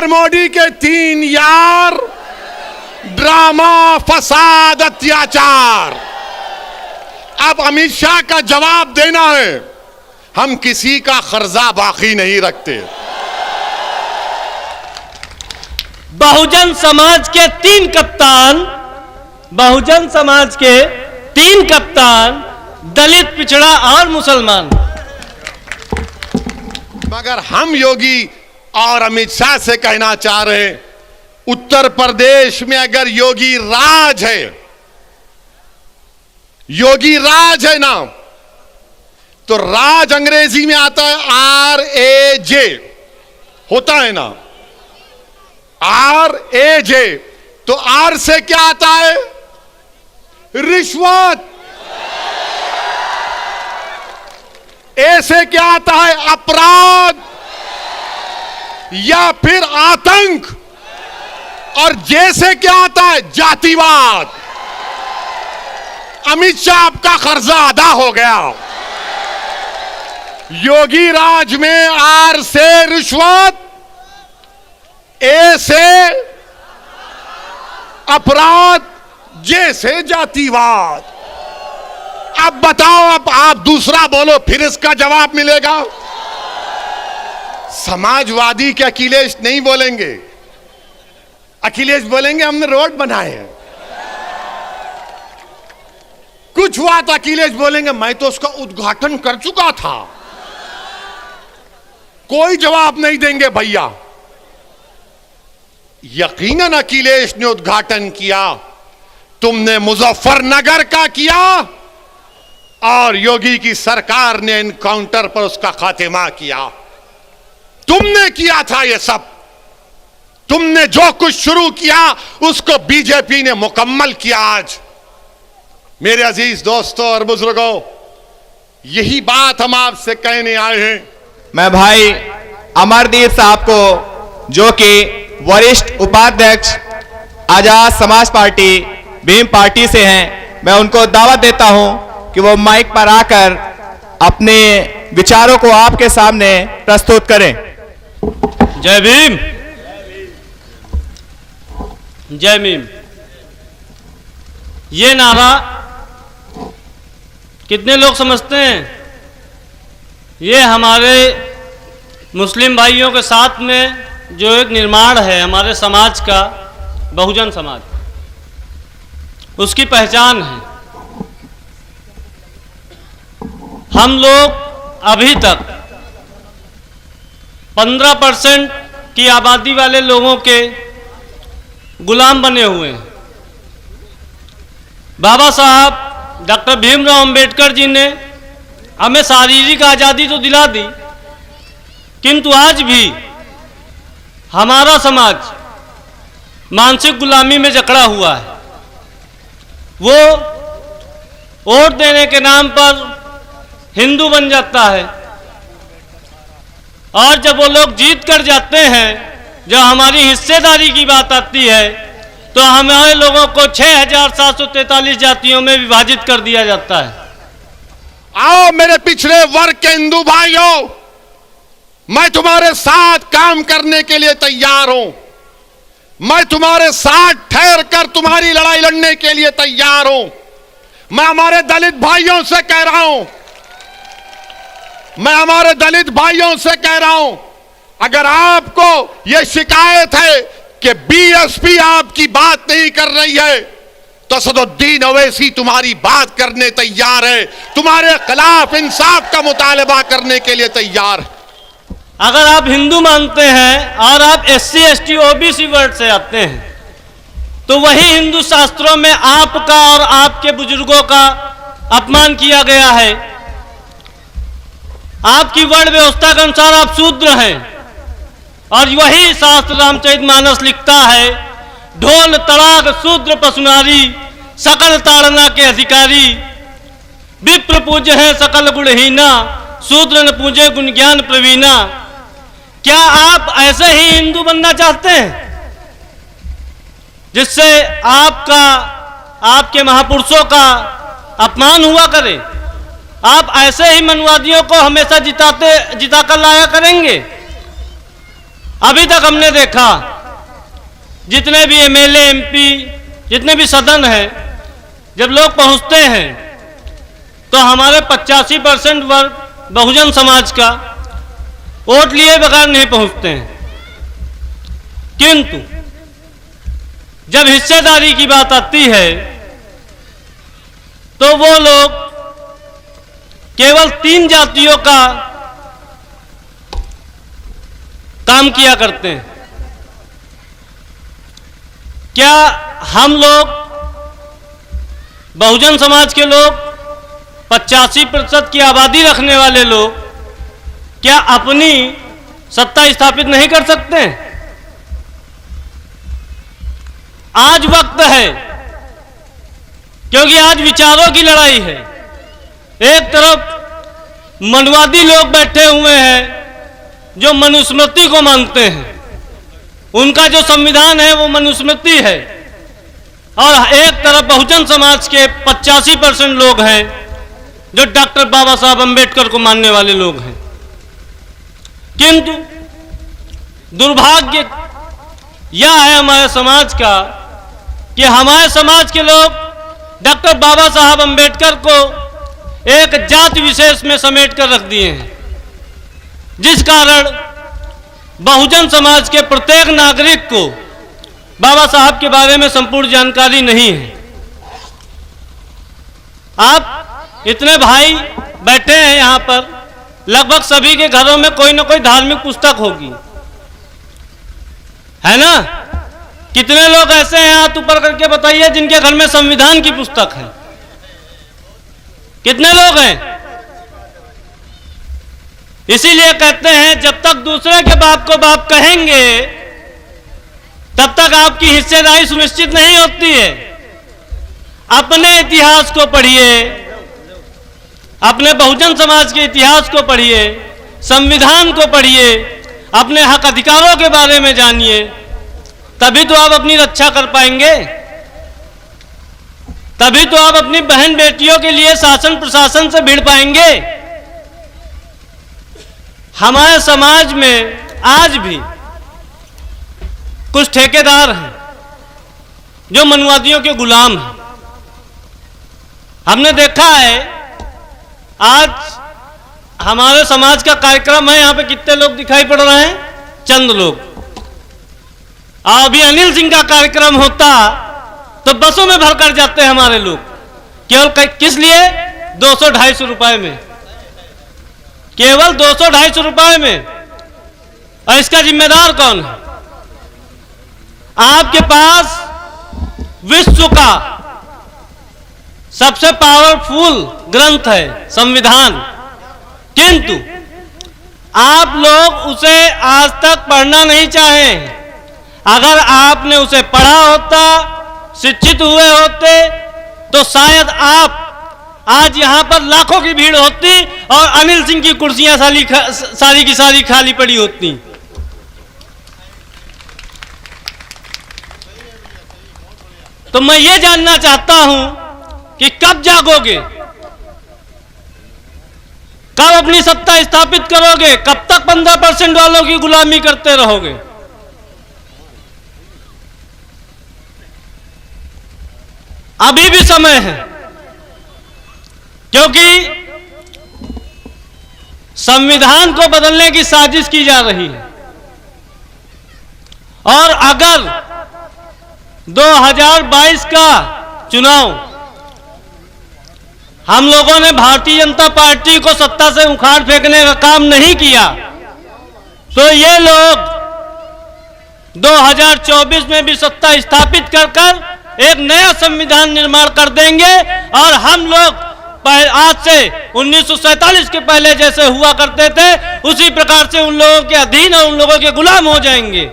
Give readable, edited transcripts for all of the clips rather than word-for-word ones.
और मोदी के 3 यार, ड्रामा, फसाद, अत्याचार। अब अमित शाह का जवाब देना है। हम किसी का कर्जा बाकी नहीं रखते। बहुजन समाज के 3 कप्तान, बहुजन समाज के 3 कप्तान, दलित, पिछड़ा और मुसलमान। मगर हम योगी और अमित शाह से कहना चाह रहे हैं, उत्तर प्रदेश में अगर योगी राज है, योगी राज है ना, तो राज अंग्रेजी में आता है RAJ, होता है ना, RAJ। तो R से क्या आता है? रिश्वत। A से क्या आता है? अपराध या फिर आतंक। और J से क्या आता है? जातिवाद। अमित शाह आपका कर्जा अदा हो गया। योगी राज में R से रिश्वत, A से अपराध, J से जातिवाद। अब बताओ, अब आप दूसरा बोलो, फिर इसका जवाब मिलेगा। समाजवादी के अखिलेश नहीं बोलेंगे। अखिलेश बोलेंगे हमने रोड बनाए हैं। कुछ हुआ तो अखिलेश बोलेंगे मैं तो उसका उद्घाटन कर चुका था। कोई जवाब नहीं देंगे भैया। यकीनन अखिलेश ने उद्घाटन किया, तुमने मुजफ्फरनगर का किया और योगी की सरकार ने एनकाउंटर पर उसका खात्मा किया। तुमने किया था ये सब। तुमने जो कुछ शुरू किया उसको बीजेपी ने मुकम्मल किया। आज मेरे अजीज दोस्तों और बुजुर्गों, यही बात हम आपसे कहने आए हैं। मैं भाई अमरदीप साहब को, जो कि वरिष्ठ उपाध्यक्ष आजाद समाज पार्टी भीम पार्टी से हैं, मैं उनको दावत देता हूं कि वो माइक पर आकर अपने विचारों को आपके सामने प्रस्तुत करें। जय भीम, जय भीम। ये नारा कितने लोग समझते हैं? ये हमारे मुस्लिम भाइयों के साथ में जो एक निर्माण है हमारे समाज का, बहुजन समाज, उसकी पहचान है। हम लोग अभी तक 15% की आबादी वाले लोगों के गुलाम बने हुए हैं। बाबा साहब डॉक्टर भीमराव अंबेडकर जी ने हमें शारीरिक आज़ादी तो दिला दी, किंतु आज भी हमारा समाज मानसिक गुलामी में जकड़ा हुआ है। वो वोट देने के नाम पर हिंदू बन जाता है और जब वो लोग जीत कर जाते हैं, जब हमारी हिस्सेदारी की बात आती है, तो हमारे लोगों को 6743 जातियों में विभाजित कर दिया जाता है। आओ मेरे पिछड़े वर्ग के हिंदू भाइयों, मैं तुम्हारे साथ काम करने के लिए तैयार हूं। मैं तुम्हारे साथ ठहर कर तुम्हारी लड़ाई लड़ने के लिए तैयार हूं। मैं हमारे दलित भाइयों से कह रहा हूं, मैं हमारे दलित भाइयों से कह रहा हूं, अगर आपको यह शिकायत है कि बीएसपी आपकी बात नहीं कर रही है, तो असदुद्दीन ओवैसी तुम्हारी बात करने तैयार है, तुम्हारे खिलाफ इंसाफ का मुतालबा करने के लिए तैयार है। अगर आप हिंदू मानते हैं और आप SC ST OBC वर्ड से आते हैं, तो वही हिंदू शास्त्रों में आपका और आपके बुजुर्गों का अपमान किया गया है। आपकी वर्ण व्यवस्था के अनुसार आप शूद्र हैं और वही शास्त्र रामचरितमानस लिखता है, ढोल तड़ाग शूद्र पशुनारी, सकल ताड़ना के अधिकारी, विप्र पूज्य है सकल गुणहीना, शूद्र न पूजे गुण ज्ञान प्रवीणा। क्या आप ऐसे ही हिंदू बनना चाहते हैं जिससे आपका, आपके महापुरुषों का अपमान हुआ करे? आप ऐसे ही मनवादियों को हमेशा जिताकर लाया करेंगे? अभी तक हमने देखा जितने भी एमएलए एमपी जितने भी सदन है, जब लोग पहुंचते हैं तो हमारे 85% वर्ग बहुजन समाज का वोट लिए बगैर नहीं पहुंचते हैं। किंतु जब हिस्सेदारी की बात आती है तो वो लोग केवल 3 जातियों का काम किया करते हैं। क्या हम लोग बहुजन समाज के लोग 85% की आबादी रखने वाले लोग क्या अपनी सत्ता स्थापित नहीं कर सकते? आज वक्त है, क्योंकि आज विचारों की लड़ाई है। एक तरफ मनवादी लोग बैठे हुए हैं जो मनुस्मृति को मानते हैं, उनका जो संविधान है वो मनुस्मृति है, और एक तरफ बहुजन समाज के 85% लोग हैं जो डॉक्टर बाबा साहब अंबेडकर को मानने वाले लोग हैं। किंतु दुर्भाग्य यह है हमारे समाज का कि हमारे समाज के लोग डॉक्टर बाबा साहब अंबेडकर को एक जाति विशेष में समेट कर रख दिए हैं, जिस कारण बहुजन समाज के प्रत्येक नागरिक को बाबा साहब के बारे में संपूर्ण जानकारी नहीं है। आप इतने भाई बैठे हैं यहाँ पर, लगभग सभी के घरों में कोई ना कोई धार्मिक पुस्तक होगी, है ना? कितने लोग ऐसे हैं, हाथ ऊपर करके बताइए, जिनके घर में संविधान की पुस्तक है? कितने लोग हैं? इसीलिए कहते हैं जब तक दूसरे के बाप को बाप कहेंगे तब तक आपकी हिस्सेदारी सुनिश्चित नहीं होती है। अपने इतिहास को पढ़िए, अपने बहुजन समाज के इतिहास को पढ़िए, संविधान को पढ़िए, अपने हक अधिकारों के बारे में जानिए, तभी तो आप अपनी रक्षा कर पाएंगे। तभी तो आप अपनी बहन बेटियों के लिए शासन प्रशासन से भिड़ पाएंगे। हमारे समाज में आज भी कुछ ठेकेदार हैं जो मनुवादियों के गुलाम हैं। हमने देखा है, आज हमारे समाज का कार्यक्रम है, यहाँ पे कितने लोग दिखाई पड़ रहे हैं? चंद लोग। अभी अनिल सिंह का कार्यक्रम होता तो बसों में भर कर जाते हैं हमारे लोग, केवल किस लिए? 200-250 रुपए में, केवल 200-250 रुपए में। और इसका जिम्मेदार कौन है? आपके पास विश्व का सबसे पावरफुल ग्रंथ है संविधान, किंतु आप लोग उसे आज तक पढ़ना नहीं चाहे। अगर आपने उसे पढ़ा होता, शिक्षित हुए होते, तो शायद आप आज यहां पर लाखों की भीड़ होती और अनिल सिंह की कुर्सियां सारी की सारी खाली पड़ी होती। तो मैं ये जानना चाहता हूं कि कब जागोगे, कब अपनी सत्ता स्थापित करोगे? कब तक 15% वालों की गुलामी करते रहोगे? अभी भी समय है, क्योंकि संविधान को बदलने की साजिश की जा रही है। और अगर 2022 का चुनाव हम लोगों ने भारतीय जनता पार्टी को सत्ता से उखाड़ फेंकने का काम नहीं किया, तो ये लोग 2024 में भी सत्ता स्थापित कर एक नया संविधान निर्माण कर देंगे, और हम लोग आज से 1947 के पहले जैसे हुआ करते थे उसी प्रकार से उन लोगों के अधीन और उन लोगों के गुलाम हो जाएंगे।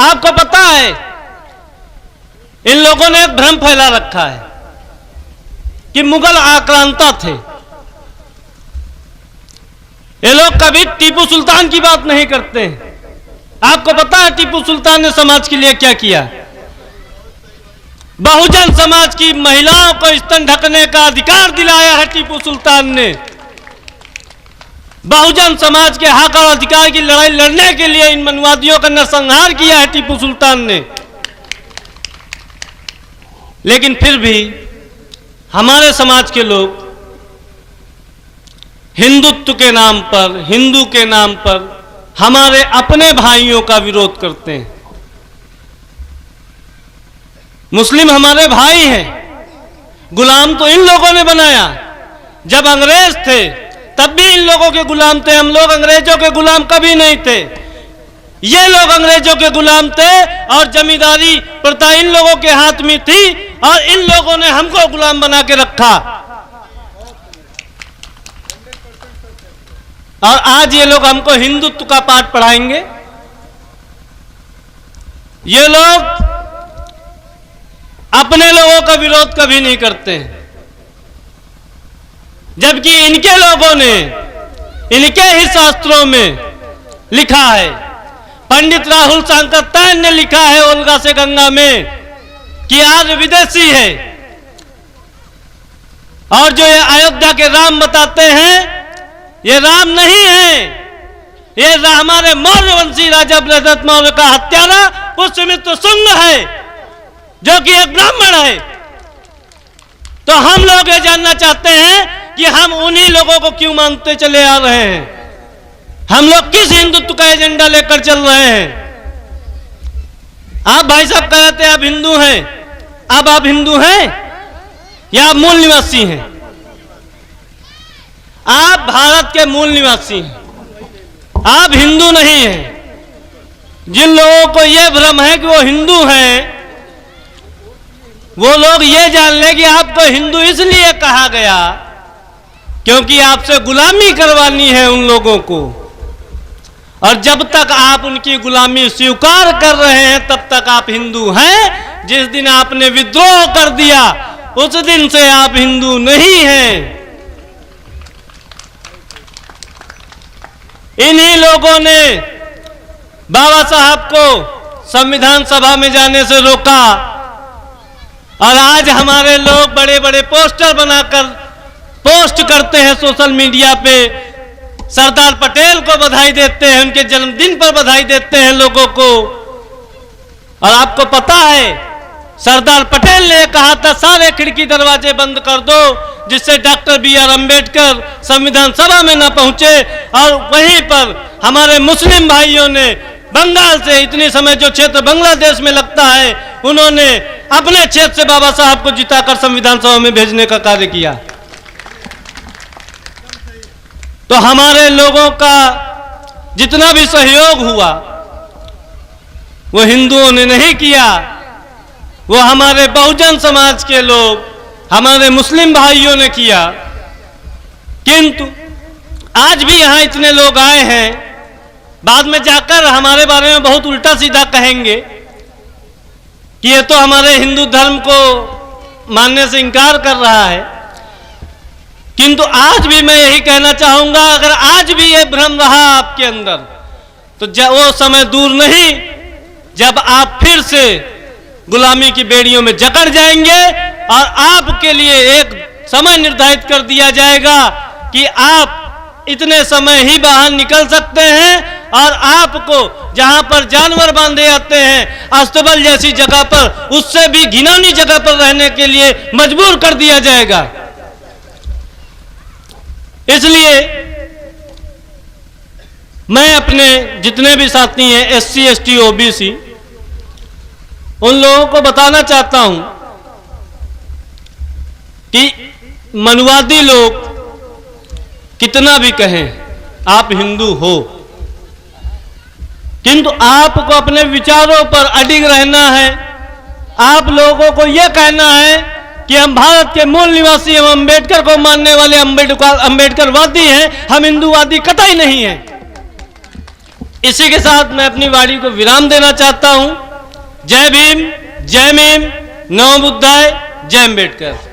आपको पता है, इन लोगों ने एक भ्रम फैला रखा है कि मुगल आक्रांता थे। ये लोग कभी टीपू सुल्तान की बात नहीं करते हैं। आपको पता है टीपू सुल्तान ने समाज के लिए क्या किया? बहुजन समाज की महिलाओं को स्तन ढकने का अधिकार दिलाया है टीपू सुल्तान ने। बहुजन समाज के हक और अधिकार की लड़ाई लड़ने के लिए इन मनुवादियों का नरसंहार किया है टीपू सुल्तान ने। लेकिन फिर भी हमारे समाज के लोग हिंदुत्व के नाम पर, हिंदू के नाम पर हमारे अपने भाइयों का विरोध करते हैं। मुस्लिम हमारे भाई हैं, गुलाम तो इन लोगों ने बनाया। जब अंग्रेज थे तब भी इन लोगों के गुलाम थे, हम लोग अंग्रेजों के गुलाम कभी नहीं थे। ये लोग अंग्रेजों के गुलाम थे और जमींदारी प्रथा इन लोगों के हाथ में थी और इन लोगों ने हमको गुलाम बना के रखा। और आज ये लोग हमको हिंदुत्व का पाठ पढ़ाएंगे। ये लोग अपने लोगों का विरोध कभी नहीं करते हैं, जबकि इनके लोगों ने इनके ही शास्त्रों में लिखा है। पंडित राहुल सांकृत्यायन ने लिखा है ओल्गा से गंगा में कि आर्य विदेशी है। और जो ये अयोध्या के राम बताते हैं, ये राम नहीं है, ये हमारे मौर्यवंशी राजा बृहदत्त मौर्य का हत्यारा पुष्यमित्र शुंग है, जो कि एक ब्राह्मण है। तो हम लोग ये जानना चाहते हैं कि हम उन्हीं लोगों को क्यों मानते चले आ रहे हैं। हम लोग किस हिंदुत्व का एजेंडा लेकर चल रहे हैं। आप भाई साहब कहते हैं आप हिंदू हैं, अब आप हिंदू हैं या आप मूल निवासी हैं? आप भारत के मूल निवासी हैं, आप हिंदू नहीं हैं। जिन लोगों को यह भ्रम है कि वो हिंदू हैं, वो लोग ये जान ले कि आपको हिंदू इसलिए कहा गया क्योंकि आपसे गुलामी करवानी है उन लोगों को। और जब तक आप उनकी गुलामी स्वीकार कर रहे हैं तब तक आप हिंदू हैं। जिस दिन आपने विद्रोह कर दिया उस दिन से आप हिंदू नहीं हैं। इन्हीं लोगों ने बाबा साहब को संविधान सभा में जाने से रोका और आज हमारे लोग बड़े बड़े पोस्टर बनाकर पोस्ट करते हैं सोशल मीडिया पे, सरदार पटेल को बधाई देते हैं, उनके जन्मदिन पर बधाई देते हैं लोगों को। और आपको पता है सरदार पटेल ने कहा था सारे खिड़की दरवाजे बंद कर दो, जिससे डॉक्टर बी.आर. अंबेडकर संविधान सभा में न पहुंचे। और वहीं पर हमारे मुस्लिम भाइयों ने बंगाल से, इतने समय जो क्षेत्र बांग्लादेश में लगता है, उन्होंने अपने क्षेत्र से बाबा साहब को जिताकर संविधान सभा में भेजने का कार्य किया। तो हमारे लोगों का जितना भी सहयोग हुआ वो हिंदुओं ने नहीं किया, वो हमारे बहुजन समाज के लोग, हमारे मुस्लिम भाइयों ने किया। किंतु आज भी यहां इतने लोग आए हैं, बाद में जाकर हमारे बारे में बहुत उल्टा सीधा कहेंगे कि ये तो हमारे हिंदू धर्म को मानने से इनकार कर रहा है। किंतु आज भी मैं यही कहना चाहूंगा, अगर आज भी ये भ्रम रहा आपके अंदर, तो वो समय दूर नहीं जब आप फिर से गुलामी की बेड़ियों में जकड़ जाएंगे और आपके लिए एक समय निर्धारित कर दिया जाएगा कि आप इतने समय ही बाहर निकल सकते हैं और आपको जहां पर जानवर बांधे जाते हैं अस्तबल जैसी जगह पर, उससे भी घिनौनी जगह पर रहने के लिए मजबूर कर दिया जाएगा। इसलिए मैं अपने जितने भी साथी हैं एससी, एसटी, ओबीसी, उन लोगों को बताना चाहता हूं कि मनुवादी लोग कितना भी कहें आप हिंदू हो, किंतु आपको अपने विचारों पर अडिग रहना है। आप लोगों को यह कहना है कि हम भारत के मूल निवासी, हम अंबेडकर को मानने वाले अंबेडकरवादी हैं, हम हिंदूवादी कतई नहीं हैं। इसी के साथ मैं अपनी वाणी को विराम देना चाहता हूं। जय भीम, जय मीम, नमो बुद्धाय, जय अंबेडकर।